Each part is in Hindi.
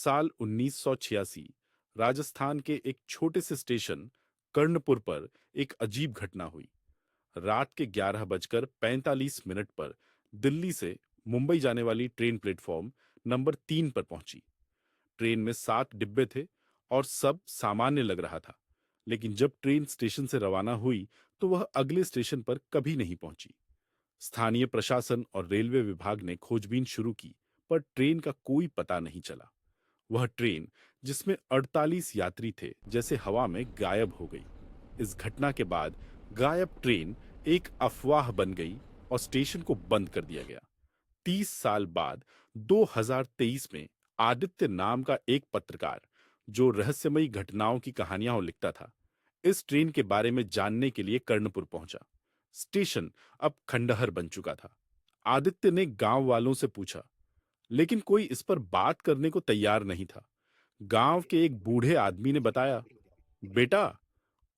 साल 1986 राजस्थान के एक छोटे से स्टेशन कर्णपुर पर एक अजीब घटना हुई। रात के 11:45 पर दिल्ली से मुंबई जाने वाली ट्रेन प्लेटफॉर्म नंबर 3 पर पहुंची। ट्रेन में 7 डिब्बे थे और सब सामान्य लग रहा था। लेकिन जब ट्रेन स्टेशन से रवाना हुई तो वह अगले स्टेशन पर कभी नहीं पहुंची। स्थानीय प्रशासन और रेलवे विभाग ने खोजबीन शुरू की, पर ट्रेन का कोई पता नहीं चला। वह ट्रेन जिसमें 48 यात्री थे जैसे हवा में गायब हो गई। इस घटना के बाद गायब ट्रेन एक अफवाह बन गई और स्टेशन को बंद कर दिया गया। 30 साल बाद 2023 में आदित्य नाम का एक पत्रकार, जो रहस्यमयी घटनाओं की कहानियां लिखता था, इस ट्रेन के बारे में जानने के लिए कर्णपुर पहुंचा। स्टेशन अब खंडहर बन चुका था। आदित्य ने गांव वालों से पूछा, लेकिन कोई इस पर बात करने को तैयार नहीं था। गांव के एक बूढ़े आदमी ने बताया, बेटा,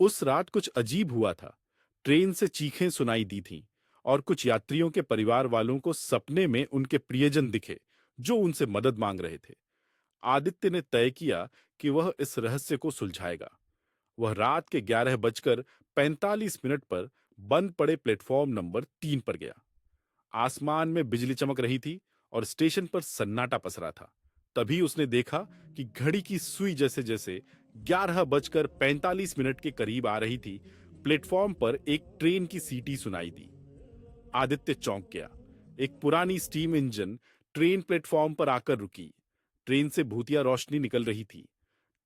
उस रात कुछ अजीब हुआ था। ट्रेन से चीखें सुनाई दी थीं और कुछ यात्रियों के परिवार वालों को सपने में उनके प्रियजन दिखे, जो उनसे मदद मांग रहे थे। आदित्य ने तय किया कि वह इस रहस्य को सुलझाएगा। वह रात के 11:45 पर बंद पड़े प्लेटफॉर्म नंबर 3 पर गया। आसमान में बिजली चमक रही थी और स्टेशन पर सन्नाटा पसरा था। तभी उसने देखा कि घड़ी की सुई जैसे जैसे 11:45 के करीब आ रही थी, प्लेटफॉर्म पर एक ट्रेन की सीटी सुनाई दी। आदित्य चौंक गया। एक पुरानी स्टीम इंजन ट्रेन प्लेटफॉर्म पर आकर रुकी। ट्रेन से भूतिया रोशनी निकल रही थी।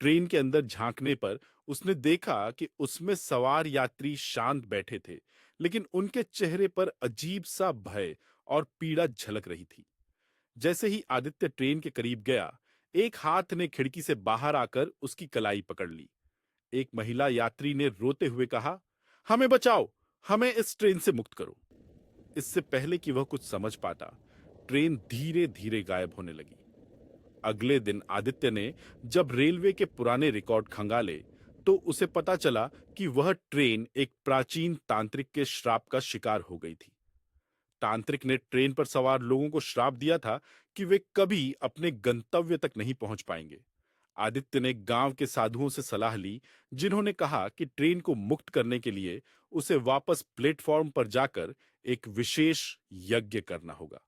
ट्रेन के अंदर झांकने पर उसने देखा कि उसमें सवार यात्री शांत बैठे थे, लेकिन उनके चेहरे पर अजीब सा भय और पीड़ा झलक रही थी। जैसे ही आदित्य ट्रेन के करीब गया, एक हाथ ने खिड़की से बाहर आकर उसकी कलाई पकड़ ली। एक महिला यात्री ने रोते हुए कहा, हमें बचाओ, हमें इस ट्रेन से मुक्त करो। इससे पहले कि वह कुछ समझ पाता, ट्रेन धीरे धीरे गायब होने लगी। अगले दिन आदित्य ने जब रेलवे के पुराने रिकॉर्ड खंगाले, तो उसे पता चला कि वह ट्रेन एक प्राचीन तांत्रिक के श्राप का शिकार हो गई थी। तांत्रिक ने ट्रेन पर सवार लोगों को श्राप दिया था कि वे कभी अपने गंतव्य तक नहीं पहुंच पाएंगे। आदित्य ने गांव के साधुओं से सलाह ली, जिन्होंने कहा कि ट्रेन को मुक्त करने के लिए उसे वापस प्लेटफॉर्म पर जाकर एक विशेष यज्ञ करना होगा।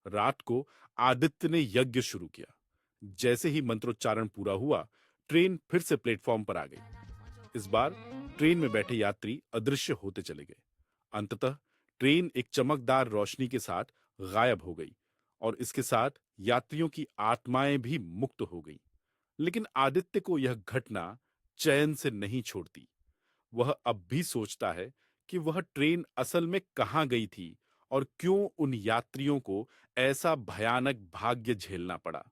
रात को आदित्य ने यज्ञ शुरू किया। जैसे ही मंत्रोच्चारण पूरा हुआ, ट्रेन फिर से प्लेटफॉर्म पर आ गई। इस बार ट्रेन में बैठे यात्री अदृश्य होते चले गए। अंततः ट्रेन एक चमकदार रोशनी के साथ गायब हो गई और इसके साथ यात्रियों की आत्माएं भी मुक्त हो गईं। लेकिन आदित्य को यह घटना चैन से नहीं छोड़ती। वह अब भी सोचता है कि वह ट्रेन असल में कहां गई थी और क्यों उन यात्रियों को ऐसा भयानक भाग्य झेलना पड़ा।